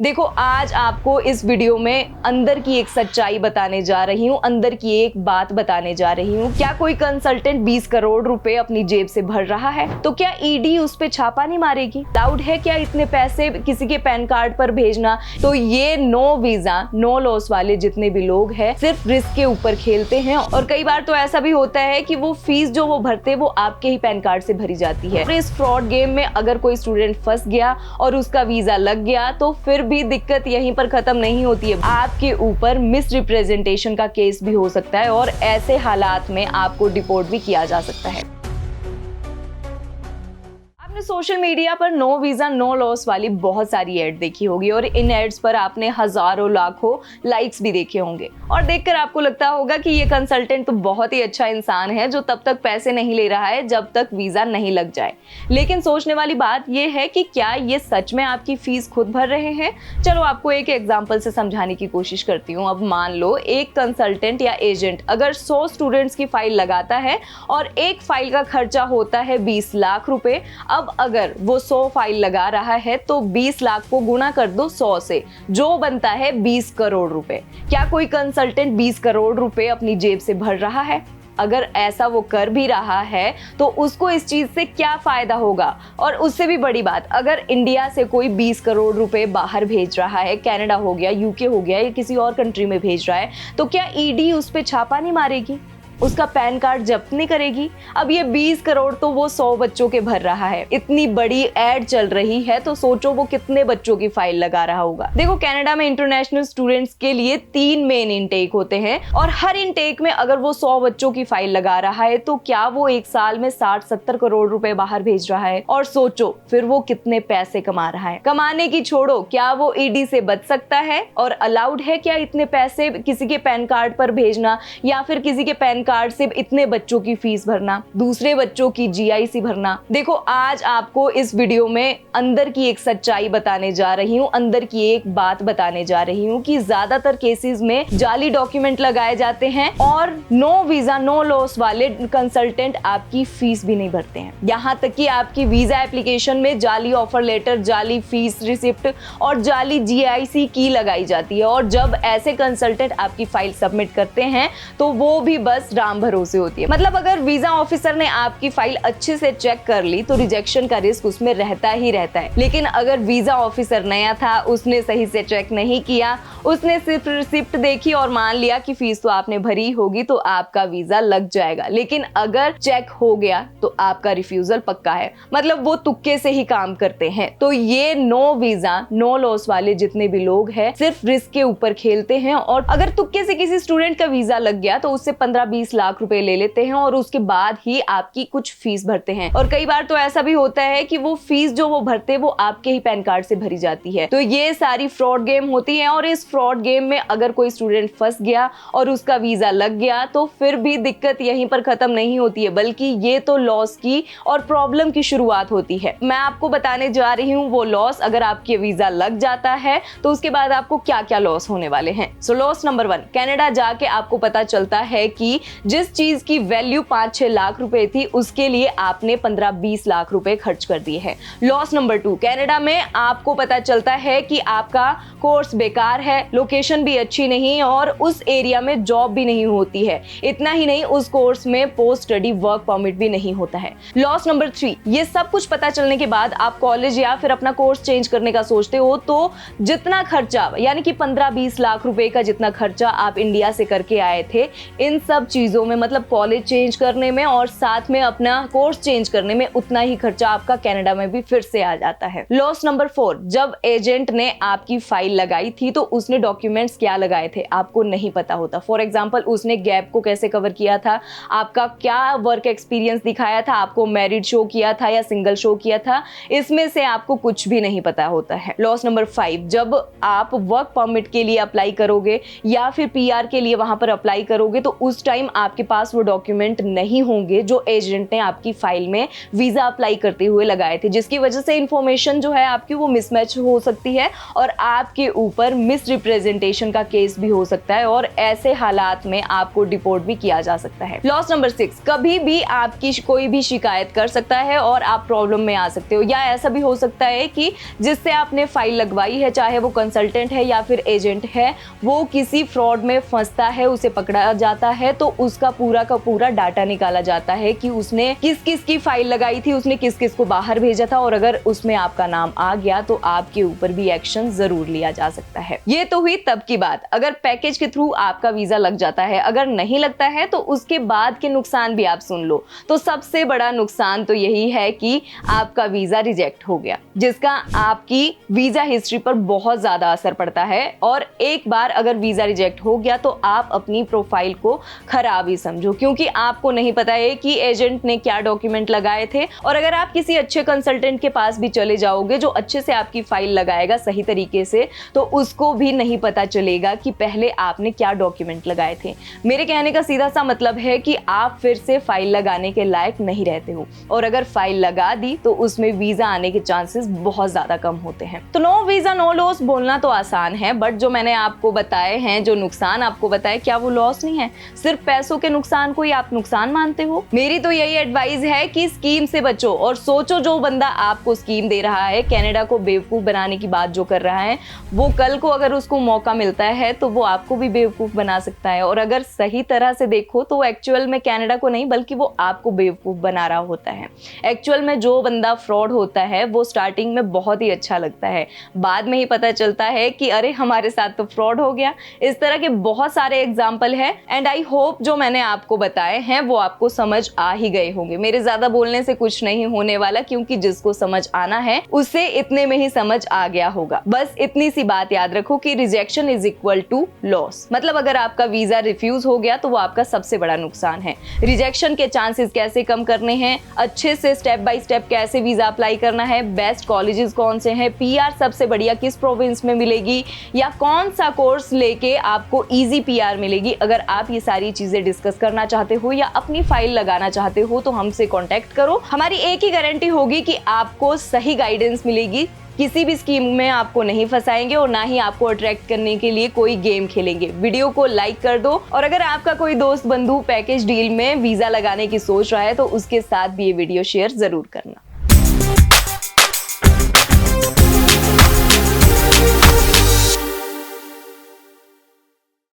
देखो, आज आपको इस वीडियो में अंदर की एक सच्चाई बताने जा रही हूँ, अंदर की एक बात बताने जा रही हूँ। क्या कोई कंसल्टेंट 20 करोड़ रुपए अपनी जेब से भर रहा है तो क्या ईडी उस पे छापा नहीं मारेगी? अलाउड है क्या इतने पैसे किसी के पैन कार्ड पर भेजना? तो ये नो वीजा नो लॉस वाले जितने भी लोग हैं सिर्फ रिस्क के ऊपर खेलते हैं, और कई बार तो ऐसा भी होता है कि वो फीस जो वो भरते वो आपके ही पैन कार्ड से भरी जाती है। इस फ्रॉड गेम में अगर कोई स्टूडेंट फंस गया और उसका वीजा लग गया तो फिर भी दिक्कत यहीं पर खत्म नहीं होती है, आपके ऊपर मिस रिप्रेजेंटेशन का केस भी हो सकता है और ऐसे हालात में आपको डिपोर्ट भी किया जा सकता है। आपने सोशल मीडिया पर नो वीजा नो लॉस वाली बहुत सारी एड देखी होगी और इन एड्स पर आपने हजारों लाखों लाइक्स भी देखे होंगे और देखकर आपको लगता होगा कि ये कंसल्टेंट तो बहुत ही अच्छा इंसान है जो तब तक पैसे नहीं ले रहा है जब तक वीजा नहीं लग जाए। लेकिन सोचने वाली बात ये है कि क्या ये सच में आपकी फीस खुद भर रहे हैं? चलो आपको एक एग्जाम्पल से समझाने की कोशिश करती हूँ। अब मान लो एक कंसल्टेंट या एजेंट अगर 100 स्टूडेंट्स की फाइल लगाता है और एक फाइल का खर्चा होता है 20 लाख रुपए। अब अगर वो 100 फाइल लगा रहा है तो 20 लाख को गुना कर दो 100 से, जो बनता है 20 करोड़ रुपए। क्या कोई कंसल्टेंट 20 करोड़ रुपए अपनी जेब से भर रहा है? अगर ऐसा वो कर भी रहा है तो उसको इस चीज से क्या फायदा होगा? और उससे भी बड़ी बात, अगर इंडिया से कोई 20 करोड़ रुपए बाहर भेज रहा है, कनाडा हो गया, यूके हो गया या किसी और कंट्री में भेज रहा है, तो क्या ईडी उस पे छापा नहीं मारेगी? उसका पैन कार्ड जब्त नहीं करेगी? अब ये 20 करोड़ तो वो 100 बच्चों के भर रहा है। इतनी बड़ी एड चल रही है तो सोचो वो कितने बच्चों की फाइल लगा रहा होगा। देखो, कनाडा में इंटरनेशनल स्टूडेंट्स के लिए 3 मेन इनटेक होते हैं और हर इनटेक में अगर वो 100 बच्चों की फाइल लगा रहा है तो क्या वो एक साल में 60-70 करोड़ रुपए बाहर भेज रहा है? और सोचो फिर वो कितने पैसे कमा रहा है। कमाने की छोड़ो, क्या वो ईडी से बच सकता है? और अलाउड है क्या इतने पैसे किसी के पैन कार्ड पर भेजना या फिर किसी के पैन कार्ड से इतने बच्चों की फीस भरना, दूसरे बच्चों की जीआईसी भरना? देखो, आज आपको इस वीडियो में अंदर की एक सच्चाई बताने जा रही हूँ, अंदर की एक बात बताने जा रही हूँ कि ज्यादातर केसेस में जाली डॉक्यूमेंट लगाए जाते हैं और नो वीजा नो लॉस वाले कंसल्टेंट आपकी फीस भी नहीं भरते हैं। यहाँ तक कि आपकी वीजा एप्लीकेशन में जाली ऑफर लेटर, जाली फीस रिसिप्ट और जाली जीआईसी की लगाई जाती है। और जब ऐसे कंसल्टेंट आपकी फाइल सबमिट करते हैं तो वो भी बस राम भरोसे होती है। मतलब अगर वीजा ऑफिसर ने आपकी फाइल अच्छे से चेक कर ली तो रिजेक्शन का रिस्क उसमें रहता ही रहता है। लेकिन अगर वीजा ऑफिसर नया था, उसने सही से चेक नहीं किया, उसने सिर्फ रिसिप्ट देखी और मान लिया कि फीस तो आपने भरी होगी तो आपका वीजा लग जाएगा। लेकिन अगर चेक हो गया तो आपका रिफ्यूजल पक्का है। मतलब वो तुक्के से ही काम करते हैं। तो ये नो वीजा नो लॉस वाले जितने भी लोग हैं सिर्फ रिस्क के ऊपर खेलते हैं, और अगर तुक्के से किसी स्टूडेंट का वीजा लग गया तो उससे 15-20 लाख रुपए ले लेते हैं और उसके बाद ही आपकी कुछ फीस भरते हैं। और कई बार तो ऐसा भी होता है कि वो फीस जो वो भरते वो आपके ही पैन कार्ड से भरी जाती है। तो ये सारी फ्रॉड गेम होती है और इस फ्रॉड गेम में अगर कोई स्टूडेंट फंस गया और उसका वीजा लग गया तो फिर भी दिक्कत यहीं पर खत्म नहीं होती है, बल्कि ये तो लॉस की और प्रॉब्लम की शुरुआत होती है। मैं आपको बताने जा रही हूँ वो लॉस, अगर आपके वीजा लग जाता है तो उसके बाद आपको क्या क्या लॉस होने वाले हैं। सो लॉस नंबर 1, कनाडा जाके आपको पता चलता है कि जिस चीज की वैल्यू 5-6 लाख रुपए थी उसके लिए आपने 15-20 लाख रुपए खर्च कर दिए हैं। लॉस नंबर 2, कनाडा में आपको पता चलता है कि आपका कोर्स बेकार है, लोकेशन भी अच्छी नहीं और उस एरिया में जॉब भी नहीं होती है। इतना ही नहीं, उस कोर्स में पोस्ट स्टडी वर्क परमिट भी नहीं होता है। लॉस नंबर 3, ये सब कुछ पता चलने के बाद आप कॉलेज या फिर अपना कोर्स चेंज करने का सोचते हो तो जितना खर्चा, यानी कि 15-20 लाख रुपए का जितना खर्चा आप इंडिया से करके आए थे, इन सब चीजों में मतलब कॉलेज चेंज करने में और साथ में अपना कोर्स चेंज करने में उतना ही खर्चा आपका कनाडा में भी फिर से आ जाता है। लॉस नंबर 4, जब एजेंट ने आपकी फाइल लगाई थी तो उसने डॉक्यूमेंट्स क्या लगाए थे आपको नहीं पता होता। फॉर एग्जांपल, उसने गैप को कैसे कवर किया था, आपका क्या वर्क एक्सपीरियंस दिखाया था, आपको मैरिड शो किया था या सिंगल शो किया था, इसमें से आपको कुछ भी नहीं पता होता है। लॉस नंबर 5, जब आप वर्क परमिट के लिए अप्लाई करोगे या फिर पीआर के लिए वहां पर अप्लाई करोगे तो उस टाइम आपके पास वो डॉक्यूमेंट नहीं होंगे जो एजेंट ने आपकी फाइल में वीजा अप्लाई करते हुए लगाए थे, जिसकी वजह से इंफॉर्मेशन जो है आपकी वो मिसमैच हो सकती है और आपके ऊपर मिस रिप्रेजेंटेशन का केस भी हो सकता है और ऐसे हालात में आपको डिपोर्ट भी किया जा सकता है। लॉस नंबर 6, कभी भी आपकी कोई भी शिकायत कर सकता है और आप प्रॉब्लम में आ सकते हो, या ऐसा भी हो सकता है कि जिससे आपने फाइल लगवाई है, चाहे वो कंसल्टेंट है या फिर एजेंट है, वो किसी फ्रॉड में फंसता है, उसे पकड़ा जाता है तो उसका पूरा का पूरा डाटा निकाला जाता है कि उसने किस किस की फाइल लगाई थी, उसने किस किस को बाहर भेजा था, और अगर उसमें आपका नाम आ गया तो आपके ऊपर भी एक्शन जरूर लिया जा सकता है। ये तो हुई तब की बात अगर पैकेज के थ्रू आपका वीजा लग जाता है। अगर नहीं लगता है तो उसके बाद के नुकसान भी आप सुन लो। तो सबसे बड़ा नुकसान तो यही है कि आपका वीजा रिजेक्ट हो गया, जिसका आपकी वीजा हिस्ट्री पर बहुत ज्यादा असर पड़ता है। और एक बार अगर वीजा रिजेक्ट हो गया तो आप अपनी प्रोफाइल को खराब ही समझो, क्योंकि आपको नहीं पता है कि एजेंट ने क्या डॉक्यूमेंट लगाए थे। और अगर आप किसी अच्छे कंसल्टेंट के पास भी चले जाओगे जो अच्छे से आपकी फाइल लगाएगा सही तरीके से, तो उसको भी नहीं पता चलेगा कि पहले आपने क्या डॉक्यूमेंट लगाए थे। मेरे कहने का सीधा सा मतलब है कि आप फिर से फाइल लगाने के लायक नहीं रहते हो, और अगर फाइल लगा दी तो उसमें वीजा आने के चांसेस बहुत ज्यादा कम होते हैं। तो नो वीजा नो लॉस बोलना तो आसान है, बट जो मैंने आपको बताए हैं, जो नुकसान आपको बताए, क्या वो लॉस नहीं है? सिर्फ पैसों के नुकसान को ही आप नुकसान मानते हो? मेरी तो यही एडवाइस है कि स्कीम से बचो और सोचो जो बंदा आपको स्कीम दे रहा है, कनाडा को बेवकूफ बनाने की बात जो कर रहा है, वो कल को अगर उसको मौका मिलता है तो वो आपको भी बेवकूफ बना सकता है। और अगर सही तरह से देखो तो एक्चुअल में कनाडा को नहीं बल्कि वो आपको बेवकूफ बना रहा होता है। एक्चुअल में जो बंदा फ्रॉड होता है वो स्टार्टिंग में बहुत ही अच्छा लगता है, बाद में ही पता चलता है कि अरे हमारे साथ तो फ्रॉड हो गया। इस तरह के बहुत सारे एग्जाम्पल है एंड आई होप जो मैंने आपको बताए हैं वो आपको समझ आ ही गए होंगे। मेरे ज्यादा बोलने से कुछ नहीं होने वाला, क्योंकि जिसको समझ आना है उसे इतने में ही समझ आ गया होगा। बस इतनी सी बात याद रखो कि rejection is equal to loss. मतलब अगर आपका वीजा रिफ्यूज हो गया तो वो आपका सबसे बड़ा नुकसान है। रिजेक्शन के चांसेस कैसे कम करने हैं, अच्छे से स्टेप बाय स्टेप कैसे वीजा अप्लाई करना है, बेस्ट कॉलेजेस कौन से हैं, पीआर सबसे बढ़िया किस प्रोविंस में मिलेगी, या कौन सा कोर्स लेके आपको इजी पीआर मिलेगी। अगर आप ये सारी चीजें डिस्कस करना चाहते हो या अपनी फाइल लगाना चाहते हो तो हमसे कांटेक्ट करो। हमारी एक ही गारंटी होगी कि आपको सही गाइडेंस मिलेगी, किसी भी स्कीम में आपको नहीं फंसाएंगे और ना ही आपको अट्रैक्ट करने के लिए कोई गेम खेलेंगे। वीडियो को लाइक कर दो, और अगर आपका कोई दोस्त बंधु पैकेज डील में वीजा लगाने की सोच रहा है तो उसके साथ भी ये वीडियो शेयर जरूर करना।